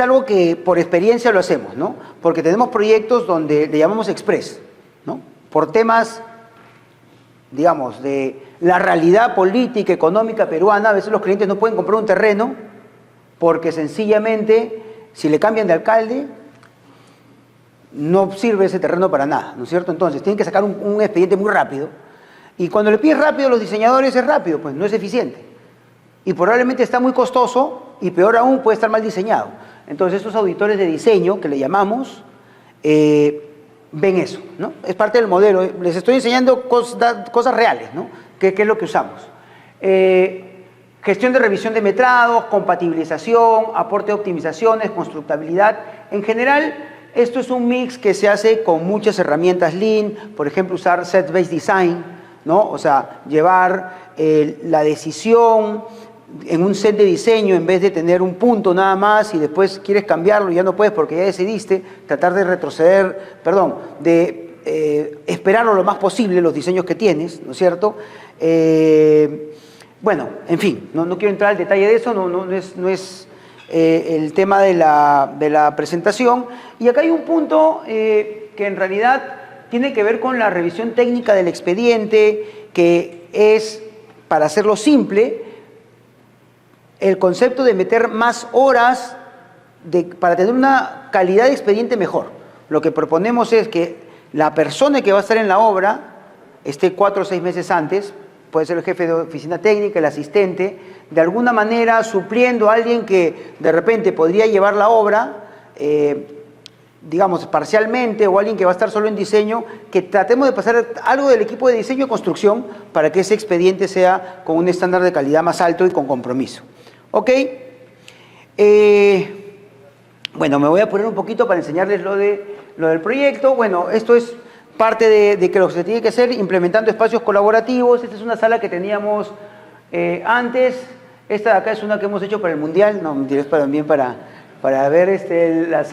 algo que por experiencia lo hacemos, ¿no? Porque tenemos proyectos donde le llamamos express, ¿no? Por temas, digamos, de la realidad política, económica peruana, a veces los clientes no pueden comprar un terreno porque sencillamente, si le cambian de alcalde, no sirve ese terreno para nada, ¿no es cierto? Entonces, tienen que sacar un expediente muy rápido. Y cuando le pides rápido a los diseñadores es rápido, pues no es eficiente. Y probablemente está muy costoso y peor aún puede estar mal diseñado. Entonces estos auditores de diseño, que le llamamos, ven eso, ¿no? Es parte del modelo. Les estoy enseñando cosas reales, ¿no? ¿Qué es lo que usamos? Gestión de revisión de metrados, compatibilización, aporte de optimizaciones, constructabilidad. En general, esto es un mix que se hace con muchas herramientas Lean, por ejemplo, usar Set-Based Design, ¿no? O sea, llevar la decisión en un set de diseño en vez de tener un punto nada más y después quieres cambiarlo y ya no puedes porque ya decidiste, tratar de retroceder, perdón, de esperarlo lo más posible los diseños que tienes, ¿no es cierto? Bueno, en fin, no quiero entrar al detalle de eso, no es el tema de la presentación. Y acá hay un punto que en realidad tiene que ver con la revisión técnica del expediente, que es, para hacerlo simple, el concepto de meter más horas para tener una calidad de expediente mejor. Lo que proponemos es que la persona que va a estar en la obra esté 4 o 6 meses antes, puede ser el jefe de oficina técnica, el asistente, de alguna manera supliendo a alguien que de repente podría llevar la obra, digamos, parcialmente, o alguien que va a estar solo en diseño, que tratemos de pasar algo del equipo de diseño y construcción para que ese expediente sea con un estándar de calidad más alto y con compromiso. ¿Ok? Bueno, me voy a poner un poquito para enseñarles lo del proyecto. Bueno, esto es parte de que lo que se tiene que hacer, implementando espacios colaborativos. Esta es una sala que teníamos antes. Esta de acá es una que hemos hecho para el Mundial. No, mentira, es también para ver la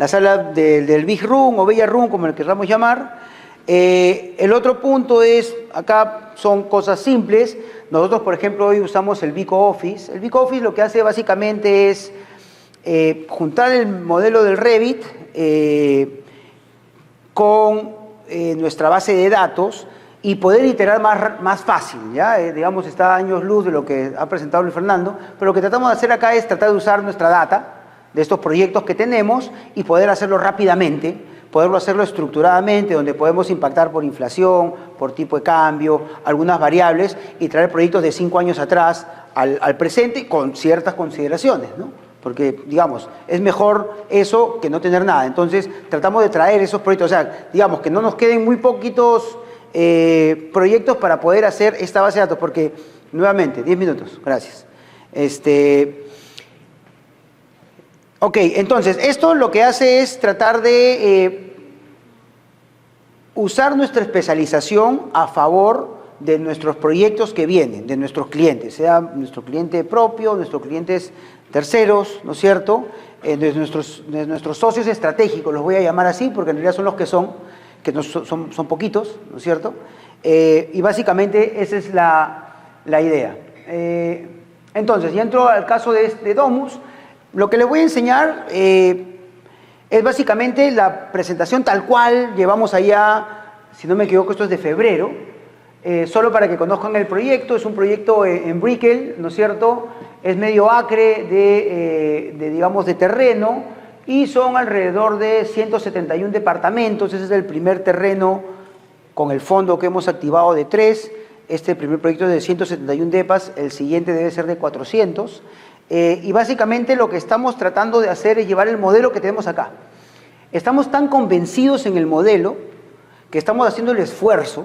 sala del Big Room o Bella Room, como le queramos llamar. El otro punto es, acá son cosas simples. Nosotros, por ejemplo, hoy usamos el Vico Office. El Vico Office lo que hace básicamente es juntar el modelo del Revit con nuestra base de datos y poder iterar más fácil, ¿ya? Digamos, está a años luz de lo que ha presentado Luis Fernando, pero lo que tratamos de hacer acá es tratar de usar nuestra data de estos proyectos que tenemos y poder hacerlo rápidamente, poderlo hacerlo estructuradamente, donde podemos impactar por inflación, por tipo de cambio, algunas variables y traer proyectos de 5 años atrás al presente con ciertas consideraciones, ¿no? Porque, digamos, es mejor eso que no tener nada. Entonces, tratamos de traer esos proyectos, o sea, digamos, que no nos queden muy poquitos proyectos para poder hacer esta base de datos, porque, nuevamente, 10 minutos, gracias. Ok, entonces, esto lo que hace es tratar de usar nuestra especialización a favor de nuestros proyectos que vienen, de nuestros clientes, sea nuestro cliente propio, nuestros clientes terceros, ¿no es cierto?, de nuestros socios estratégicos, los voy a llamar así, porque en realidad son los que son poquitos, ¿no es cierto? Y básicamente esa es la idea. Entonces, ya entro al caso de Domus. Lo que les voy a enseñar es básicamente la presentación tal cual llevamos allá, si no me equivoco, esto es de febrero, solo para que conozcan el proyecto. Es un proyecto en Brickell, ¿no es cierto? Es medio acre digamos, de terreno, y son alrededor de 171 departamentos. Ese es el primer terreno con el fondo que hemos activado de 3. Este primer proyecto es de 171 depas, el siguiente debe ser de 400. Y básicamente lo que estamos tratando de hacer es llevar el modelo que tenemos acá. Estamos tan convencidos en el modelo que estamos haciendo el esfuerzo,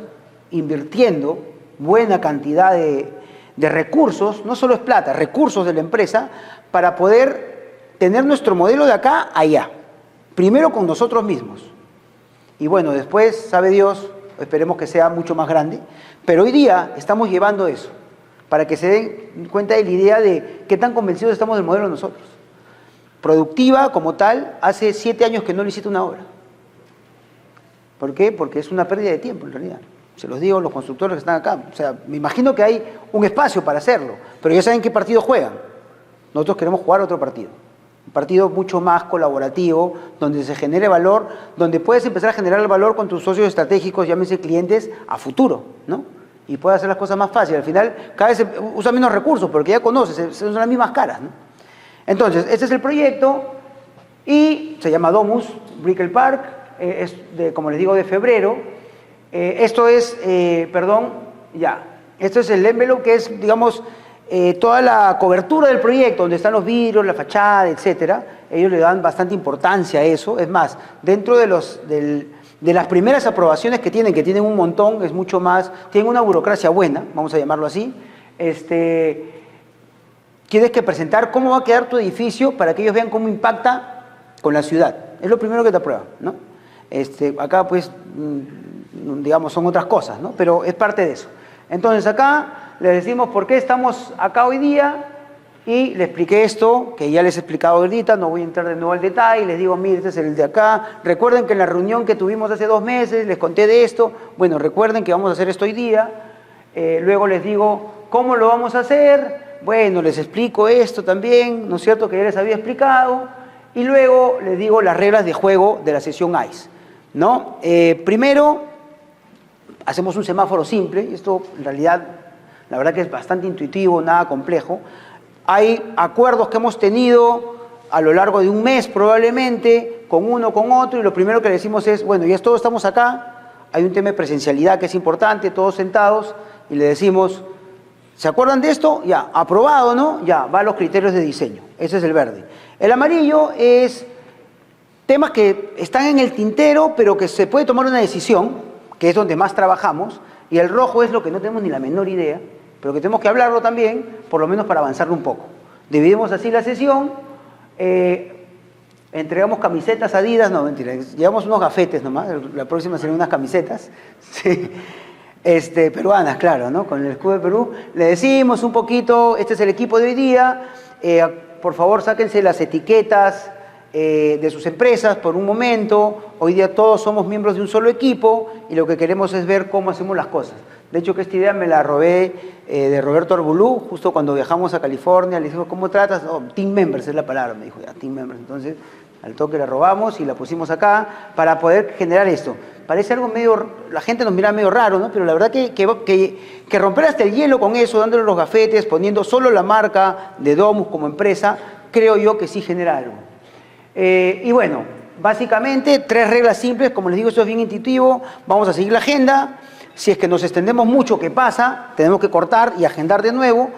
invirtiendo buena cantidad de recursos, no solo es plata, recursos de la empresa, para poder tener nuestro modelo de acá a allá. Primero con nosotros mismos. Y bueno, después, sabe Dios, esperemos que sea mucho más grande, pero hoy día estamos llevando eso, para que se den cuenta de la idea de qué tan convencidos estamos del modelo nosotros. Productiva, como tal, hace 7 años que no licita una obra. ¿Por qué? Porque es una pérdida de tiempo, en realidad. Se los digo a los constructores que están acá. O sea, me imagino que hay un espacio para hacerlo, pero ya saben qué partido juegan. Nosotros queremos jugar otro partido. Un partido mucho más colaborativo, donde se genere valor, donde puedes empezar a generar el valor con tus socios estratégicos, llámese clientes, a futuro, ¿no? Y puedes hacer las cosas más fáciles. Al final, cada vez se usa menos recursos, porque ya conoces, son las mismas caras, ¿no? Entonces, este es el proyecto, y se llama Domus, Brickell Park, es, como les digo, de febrero. Esto es, esto es el envelope, que es, digamos, toda la cobertura del proyecto, donde están los vidrios, la fachada, etcétera. Ellos le dan bastante importancia a eso. Es más, dentro de las primeras aprobaciones que tienen un montón, es mucho más, tienen una burocracia buena, vamos a llamarlo así. Tienes que presentar cómo va a quedar tu edificio para que ellos vean cómo impacta con la ciudad. Es lo primero que te aprueban, ¿no? Acá, pues, digamos, son otras cosas, ¿no? Pero es parte de eso. Entonces, acá les decimos por qué estamos acá hoy día, y les expliqué esto, que ya les he explicado ahorita, no voy a entrar de nuevo al detalle. Les digo, mire, este es el de acá. Recuerden que en la reunión que tuvimos hace 2 meses, les conté de esto. Bueno, recuerden que vamos a hacer esto hoy día. Luego les digo, ¿cómo lo vamos a hacer? Bueno, les explico esto también, ¿no es cierto?, que ya les había explicado. Y luego les digo las reglas de juego de la sesión ICE, ¿no? Primero, hacemos un semáforo simple, y esto en realidad, la verdad que es bastante intuitivo, nada complejo. Hay acuerdos que hemos tenido a lo largo de un mes probablemente, con uno, con otro, y lo primero que le decimos es, bueno, ya todos estamos acá, hay un tema de presencialidad que es importante, todos sentados, y le decimos, ¿se acuerdan de esto? Ya, aprobado, ¿no? Ya, va a los criterios de diseño. Ese es el verde. El amarillo es temas que están en el tintero, pero que se puede tomar una decisión, que es donde más trabajamos, y el rojo es lo que no tenemos ni la menor idea, pero que tenemos que hablarlo también, por lo menos para avanzarlo un poco. Dividimos así la sesión, entregamos camisetas Adidas, no, mentira, llevamos unos gafetes nomás, la próxima serán unas camisetas, sí. Peruanas, claro, ¿no? Con el escudo de Perú. Le decimos un poquito, este es el equipo de hoy día, por favor sáquense las etiquetas de sus empresas por un momento. Hoy día todos somos miembros de un solo equipo y lo que queremos es ver cómo hacemos las cosas. De hecho, que esta idea me la robé de Roberto Arbulú, justo cuando viajamos a California. Le dijimos, ¿cómo tratas? Oh, team members es la palabra, me dijo, ya, team members. Entonces, Al toque la robamos y la pusimos acá para poder generar esto. Parece algo medio, la gente nos mira medio raro, ¿no? Pero la verdad que romper hasta el hielo con eso, dándole los gafetes, poniendo solo la marca de Domus como empresa, creo yo que sí genera algo. Y bueno, básicamente 3 reglas simples, como les digo, esto es bien intuitivo, vamos a seguir la agenda. Si es que nos extendemos mucho, ¿qué pasa? Tenemos que cortar y agendar de nuevo.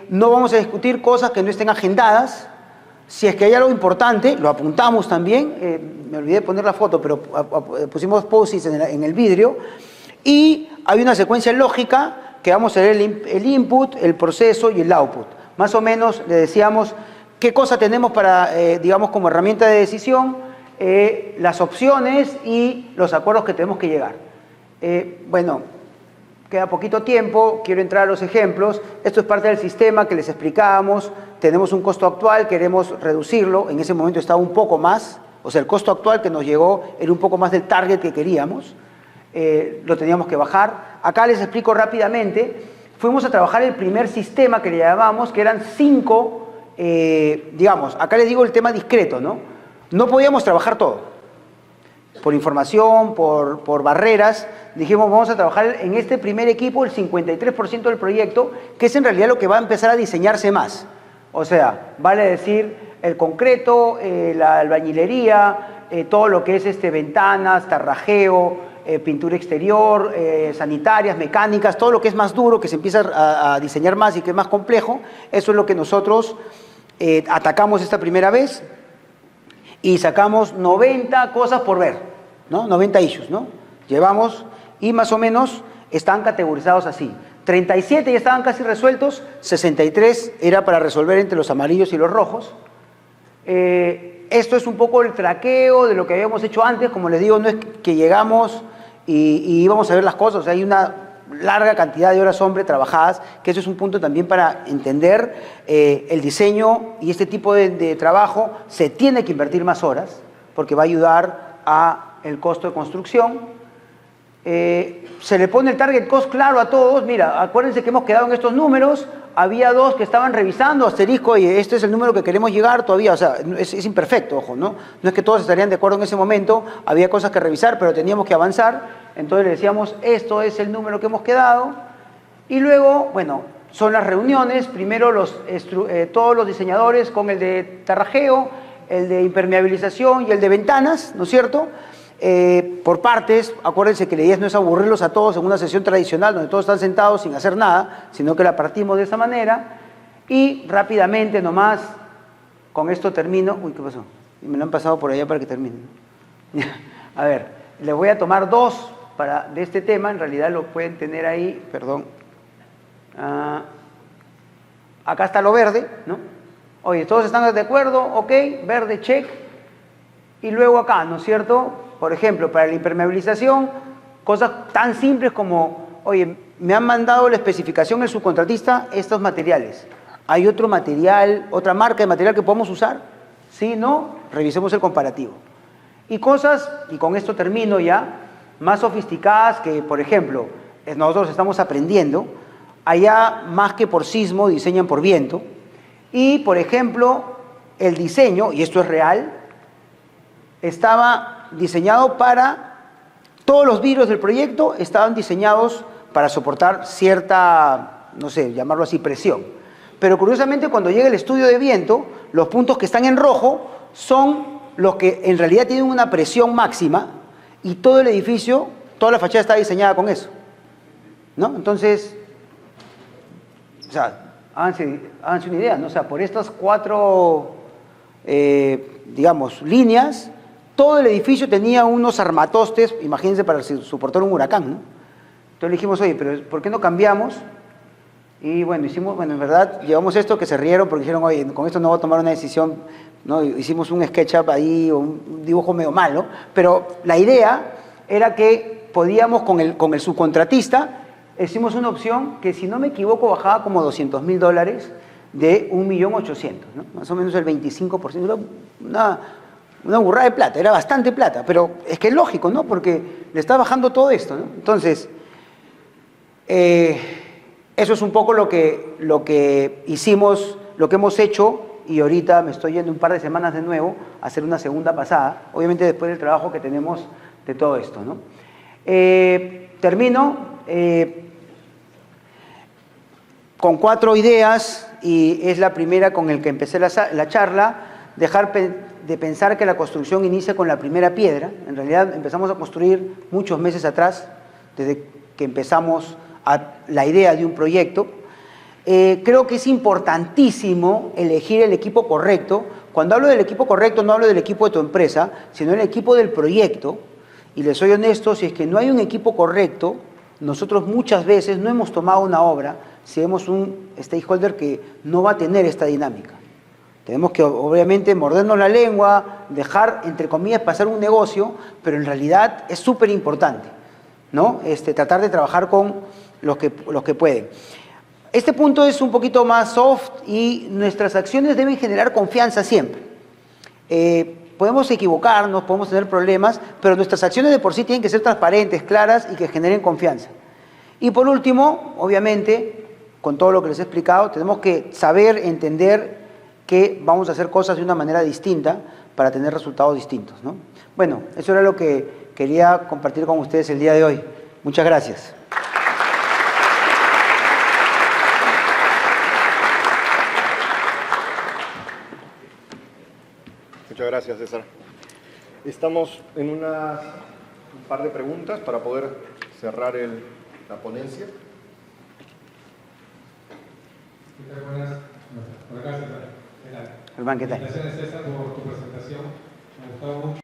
No vamos a discutir cosas que no estén agendadas. Si es que hay algo importante, lo apuntamos también. Me olvidé de poner la foto, pero pusimos post-its en el vidrio. Y hay una secuencia lógica que vamos a ver el input, el proceso y el output. Más o menos le decíamos qué cosa tenemos para, digamos, como herramienta de decisión, las opciones y los acuerdos que tenemos que llegar. Bueno, queda poquito tiempo, quiero entrar a los ejemplos. Esto es parte del sistema que les explicábamos. Tenemos un costo actual, queremos reducirlo. En ese momento estaba un poco más. O sea, el costo actual que nos llegó era un poco más del target que queríamos. Lo teníamos que bajar. Acá les explico rápidamente. Fuimos a trabajar el primer sistema que le llamamos, que eran 5, digamos, acá les digo el tema discreto, ¿no? No podíamos trabajar todo. Por información, por barreras, dijimos vamos a trabajar en este primer equipo el 53% del proyecto, que es en realidad lo que va a empezar a diseñarse más. O sea, vale decir el concreto, la albañilería, todo lo que es ventanas, tarrajeo, pintura exterior, sanitarias, mecánicas, todo lo que es más duro, que se empieza a diseñar más y que es más complejo. Eso es lo que nosotros atacamos esta primera vez. Y sacamos 90 cosas por ver, ¿no? 90 issues, ¿no? Llevamos y más o menos están categorizados así. 37 ya estaban casi resueltos, 63 era para resolver entre los amarillos y los rojos. Esto es un poco el traqueo de lo que habíamos hecho antes. Como les digo, no es que llegamos y íbamos a ver las cosas. O sea, hay una larga cantidad de horas hombre trabajadas, que eso es un punto también para entender el diseño y este tipo de trabajo. Se tiene que invertir más horas porque va a ayudar a el costo de construcción. Se le pone el target cost claro a todos. Mira, acuérdense que hemos quedado en estos números. Había 2 que estaban revisando, asterisco, y este es el número que queremos llegar todavía. O sea, es imperfecto, ojo, ¿no? No es que todos estarían de acuerdo en ese momento. Había cosas que revisar, pero teníamos que avanzar. Entonces le decíamos, esto es el número que hemos quedado. Y luego, bueno, son las reuniones. Primero todos los diseñadores con el de tarrajeo, el de impermeabilización y el de ventanas, ¿no es cierto? Por partes. Acuérdense que la idea no es aburrirlos a todos en una sesión tradicional donde todos están sentados sin hacer nada, sino que la partimos de esa manera. Y rápidamente nomás, con esto termino. Uy, ¿qué pasó? Me lo han pasado por allá para que termine. A ver, les voy a tomar 2 de este tema. En realidad lo pueden tener ahí, perdón. Acá está lo verde, ¿no? Oye, ¿todos están de acuerdo? Ok, verde, check. Y luego acá, ¿no es cierto? Por ejemplo, para la impermeabilización, cosas tan simples como, oye, me han mandado la especificación el subcontratista, estos materiales. ¿Hay otro material, otra marca de material que podamos usar? Sí, no, revisemos el comparativo. Y cosas, y con esto termino ya, más sofisticadas que, por ejemplo, nosotros estamos aprendiendo, allá más que por sismo, diseñan por viento. Y, por ejemplo, el diseño, y esto es real, estaba diseñado para, todos los vidrios del proyecto estaban diseñados para soportar cierta, no sé, llamarlo así, presión. Pero curiosamente cuando llega el estudio de viento, los puntos que están en rojo son los que en realidad tienen una presión máxima y todo el edificio, toda la fachada está diseñada con eso, ¿no? Entonces, o sea, háganse una idea, ¿no? O sea, por estas 4, digamos, líneas, todo el edificio tenía unos armatostes, imagínense, para soportar un huracán, ¿no? Entonces le dijimos, oye, pero ¿por qué no cambiamos? Y bueno, en verdad, llevamos esto que se rieron porque dijeron, oye, con esto no voy a tomar una decisión, ¿no? Hicimos un SketchUp ahí, un dibujo medio malo, pero la idea era que podíamos con el subcontratista, hicimos una opción que, si no me equivoco, bajaba como $200.000 de 1.800.000, ¿no? Más o menos el 25%, una burrada de plata, era bastante plata, pero es que es lógico, ¿no? Porque le está bajando todo esto, ¿no? Entonces, eso es un poco lo que hicimos, lo que hemos hecho y ahorita me estoy yendo un par de semanas de nuevo a hacer una segunda pasada, obviamente después del trabajo que tenemos de todo esto, ¿no? Termino con 4 ideas, y es la primera con el que empecé la charla: dejar de pensar que la construcción inicia con la primera piedra. En realidad empezamos a construir muchos meses atrás, desde que empezamos la idea de un proyecto. Creo que es importantísimo elegir el equipo correcto. Cuando hablo del equipo correcto, no hablo del equipo de tu empresa, sino del equipo del proyecto. Y les soy honesto, si es que no hay un equipo correcto, nosotros muchas veces no hemos tomado una obra si vemos un stakeholder que no va a tener esta dinámica. Tenemos que, obviamente, mordernos la lengua, dejar, entre comillas, pasar un negocio, pero en realidad es súper importante, ¿no? Tratar de trabajar con los que pueden. Este punto es un poquito más soft, y nuestras acciones deben generar confianza siempre. Podemos equivocarnos, podemos tener problemas, pero nuestras acciones de por sí tienen que ser transparentes, claras y que generen confianza. Y por último, obviamente, con todo lo que les he explicado, tenemos que saber, entender que vamos a hacer cosas de una manera distinta para tener resultados distintos, ¿no? Bueno, eso era lo que quería compartir con ustedes el día de hoy. Muchas gracias. Muchas gracias, César. Estamos en un par de preguntas para poder cerrar la ponencia. Buenas. Por acá, César. Germán, ¿qué tal? Felicitaciones, César, por tu presentación. Me ha gustado mucho.